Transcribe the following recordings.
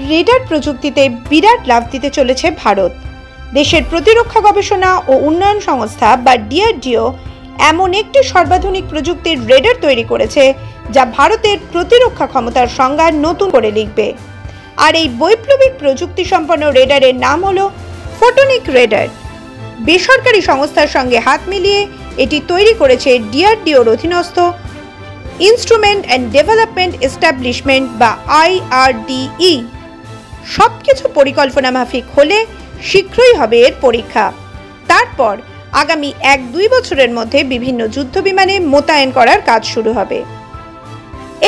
Radar প্রযুক্তিতে বিরাট লাভ দিতে চলেছে ভারত। দেশের প্রতিরক্ষা গবেষণা ও উন্নয়ন সংস্থা বা ডিআরডিও এমন একটি সর্বাধুনিক প্রযুক্তির রেডার তৈরি করেছে যা ভারতের প্রতিরক্ষা ক্ষমতার সংজ্ঞা নতুন করে লিখবে। আর এই বৈপ্লবিক প্রযুক্তি সম্পন্ন রেডারের নাম হলো ফোটনিক রেডার। বেসরকারি সংস্থার সঙ্গে হাত মিলিয়ে এটি তৈরি করেছে ডিআরডিওর অধীনস্থ ইনস্ট্রুমেন্ট অ্যান্ড ডেভেলপমেন্ট এস্টাবলিশমেন্ট বা IRDE। সবকিছু পরিকল্পনা মাফিক হলে শীঘ্রই হবে এর পরীক্ষা। তারপর আগামী 1-2 বছরের মধ্যে বিভিন্ন যুদ্ধ বিমানে মোতায়েন করার কাজ শুরু হবে।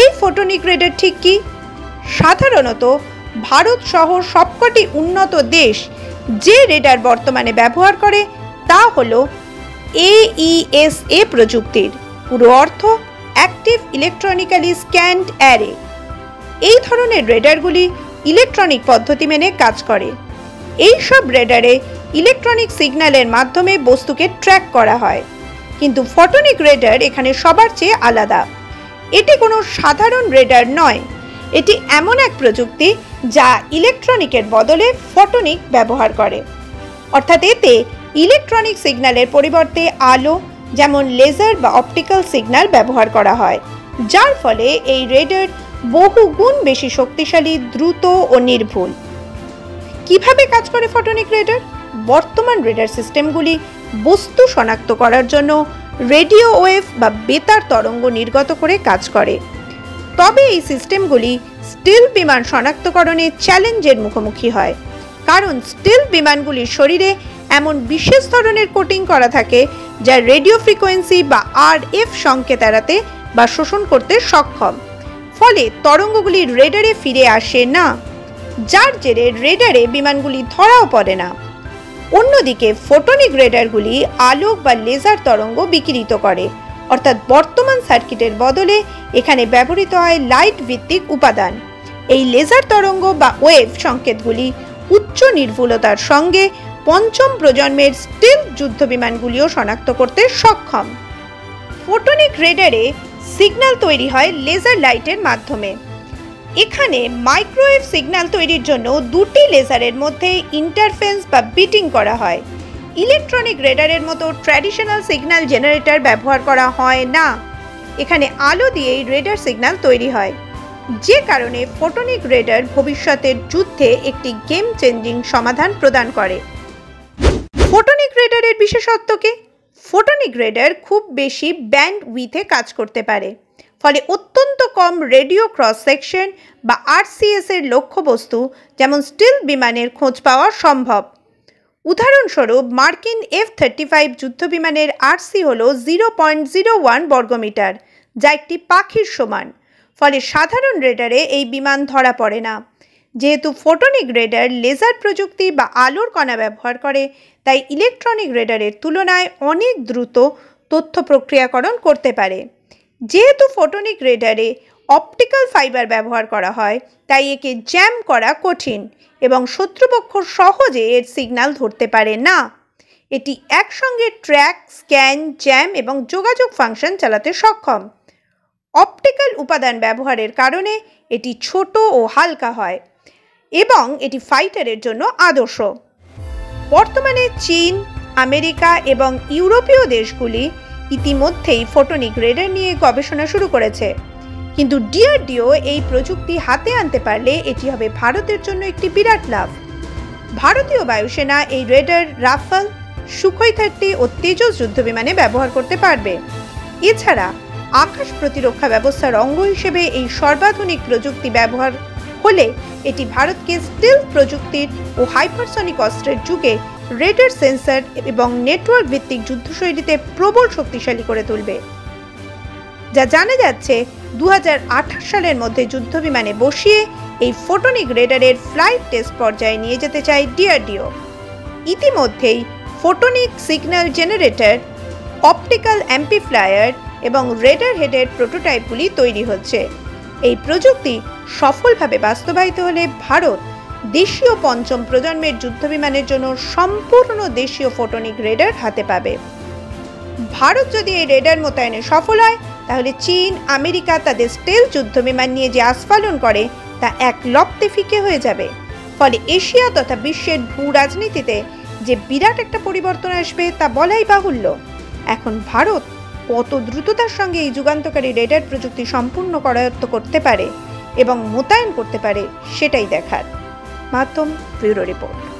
এই ফোটনিক রেডার ঠিক কি? সাধারণত ভারত সহ সবকটি উন্নত দেশ যে রেডার বর্তমানে ব্যবহার করে তা হলো AESA প্রযুক্তির, পুরো অর্থ অ্যাক্টিভ ইলেকট্রনিক্যালি স্ক্যান্ড অ্যারে। এই ধরনের রেডারগুলি ইলেকট্রনিক পদ্ধতি মেনে কাজ করে। এই সব রেডারে ইলেকট্রনিক সিগন্যালের মাধ্যমে বস্তুকে ট্র্যাক করা হয়, কিন্তু ফোটনিক রেডার এখানে সবার চেয়ে আলাদা। এটি কোনো সাধারণ রেডার নয়, এটি এমন এক প্রযুক্তি যা ইলেকট্রনিকের বদলে ফোটনিক ব্যবহার করে। অর্থাৎ এতে ইলেকট্রনিক সিগন্যালের পরিবর্তে আলো, যেমন লেজার বা অপটিক্যাল সিগন্যাল ব্যবহার করা হয়, যার ফলে এই রেডার বহু গুণ বেশি শক্তিশালী, দ্রুত ও নির্ভুল। কিভাবে কাজ করে ফোটনিক রেডার? বর্তমান রেডার সিস্টেমগুলি বস্তু শনাক্ত করার জন্য রেডিও ওয়েভ বা বেতার তরঙ্গ নির্গত করে কাজ করে। তবে এই সিস্টেমগুলি স্টিল বিমান শনাক্তকরণে চ্যালেঞ্জের মুখোমুখি হয়, কারণ স্টিল বিমানগুলির শরীরে এমন বিশেষ ধরনের কোটিং করা থাকে যা রেডিও ফ্রিকোয়েন্সি বা RF সংকেত এড়াতে বা শোষণ করতে সক্ষম। ফলে তরঙ্গগুলি রেডারে ফিরে আসে না, যার জেরে রেডারে বিমানগুলি ধরাও পড়ে না। অন্যদিকে ফোটনিক রেডারগুলি আলোক বা লেজার তরঙ্গ বিকিরিত করে, অর্থাৎ বর্তমান সার্কিটের বদলে এখানে ব্যবহৃত হয় লাইট ভিত্তিক উপাদান। এই লেজার তরঙ্গ বা ওয়েভ সংকেতগুলি উচ্চ নির্ভুলতার সঙ্গে পঞ্চম প্রজন্মের স্টিল যুদ্ধ বিমানগুলিও শনাক্ত করতে সক্ষম। ফোটনিক রেডারে সিগন্যাল তৈরি হয় লেজার লাইটের মাধ্যমে। এখানে মাইক্রোওয়েভ সিগন্যাল তৈরির জন্য দুটি লেজারের মধ্যে ইন্টারফেরেন্স বা বিটিং করা হয়। ইলেকট্রনিক রেডারের মতো ট্র্যাডিশনাল সিগন্যাল জেনারেটর ব্যবহার করা হয় না। এখানে আলো দিয়েই রেডার সিগন্যাল তৈরি হয়, যে কারণে ফোটনিক রেডার ভবিষ্যতের যুদ্ধে একটি গেম চেঞ্জিং সমাধান প্রদান করে। ফোটনিক রেডারের বিশেষত্ব কি? ফোটনিক রেডার খুব বেশি ব্যান্ড উইথে কাজ করতে পারে, ফলে অত্যন্ত কম রেডিও ক্রস সেকশন বা RCS এর লক্ষ্যবস্তু যেমন স্টিল বিমানের খোঁজ পাওয়া সম্ভব। উদাহরণস্বরূপ মার্কিন F-35 যুদ্ধ বিমানের RC হল 0.01 বর্গমিটার, যা একটি পাখির সমান। ফলে সাধারণ রেডারে এই বিমান ধরা পড়ে না। যেহেতু ফোটনিক রেডার লেজার প্রযুক্তি বা আলোর কণা ব্যবহার করে, তাই ইলেকট্রনিক রেডারের তুলনায় অনেক দ্রুত তথ্য প্রক্রিয়াকরণ করতে পারে। যেহেতু ফোটনিক রেডারে অপটিক্যাল ফাইবার ব্যবহার করা হয়, তাই একে জ্যাম করা কঠিন এবং শত্রুপক্ষ সহজে এর সিগন্যাল ধরতে পারে না। এটি একসঙ্গে ট্র্যাক, স্ক্যান, জ্যাম এবং যোগাযোগ ফাংশন চালাতে সক্ষম। অপটিক্যাল উপাদান ব্যবহারের কারণে এটি ছোট ও হালকা হয় এবং এটি ফাইটারের জন্য আদর্শ। বর্তমানে চীন, আমেরিকা এবং ইউরোপীয় দেশগুলি ইতিমধ্যেই ফোটনিক রেডার নিয়ে গবেষণা শুরু করেছে, কিন্তু ডিআরডিও এই প্রযুক্তি হাতে আনতে পারলে এটি হবে ভারতের জন্য একটি বিরাট লাভ। ভারতীয় বায়ুসেনা এই রেডার রাফাল, সুখোই 30 ও তেজস যুদ্ধবিমানে ব্যবহার করতে পারবে। এছাড়া আকাশ প্রতিরক্ষা ব্যবস্থার অঙ্গ হিসেবে এই সর্বাধুনিক প্রযুক্তি ব্যবহার হলে এটি ভারতকে স্টিল প্রযুক্তির ও হাইপারসনিক অস্ত্রের যুগে রেডার, সেন্সর এবং নেটওয়ার্ক ভিত্তিক যুদ্ধশৈলীতে প্রবল শক্তিশালী করে তুলবে। যা জানা যাচ্ছে 2028 সালের মধ্যে যুদ্ধবিমানে বসিয়ে এই ফোটনিক রেডারের ফ্লাইট টেস্ট পর্যায়ে নিয়ে যেতে চায় ডিআরডিও। ইতিমধ্যেই ফোটনিক সিগন্যাল জেনারেটর, অপটিক্যাল অ্যাম্প্লিফায়ার এবং রেডার হেডের প্রোটোটাইপগুলি তৈরি হচ্ছে। এই প্রযুক্তি সফলভাবে বাস্তবায়িত হলে ভারত দেশীয় পঞ্চম প্রজন্মের যুদ্ধবিমানের জন্য সম্পূর্ণ দেশীয় ফোটনিক রেডার হাতে পাবে। ভারত যদি এই রেডার মোতায়েনে সফল হয়, তাহলে চীন, আমেরিকা তাদের স্টেলথ যুদ্ধবিমান নিয়ে যে আস্ফালন করে তা এক লপ্তে ফিকে হয়ে যাবে। ফলে এশিয়া তথা বিশ্বের ভূ রাজনীতিতে যে বিরাট একটা পরিবর্তন আসবে তা বলাই বাহুল্য। এখন ভারত কত দ্রুততার সঙ্গে এই যুগান্তকারী রেডার প্রযুক্তি সম্পূর্ণ করায়ত্ত করতে পারে এবং মোতায়েন করতে পারে সেটাই দেখার। মাধ্যম ব্যুরো রিপোর্ট।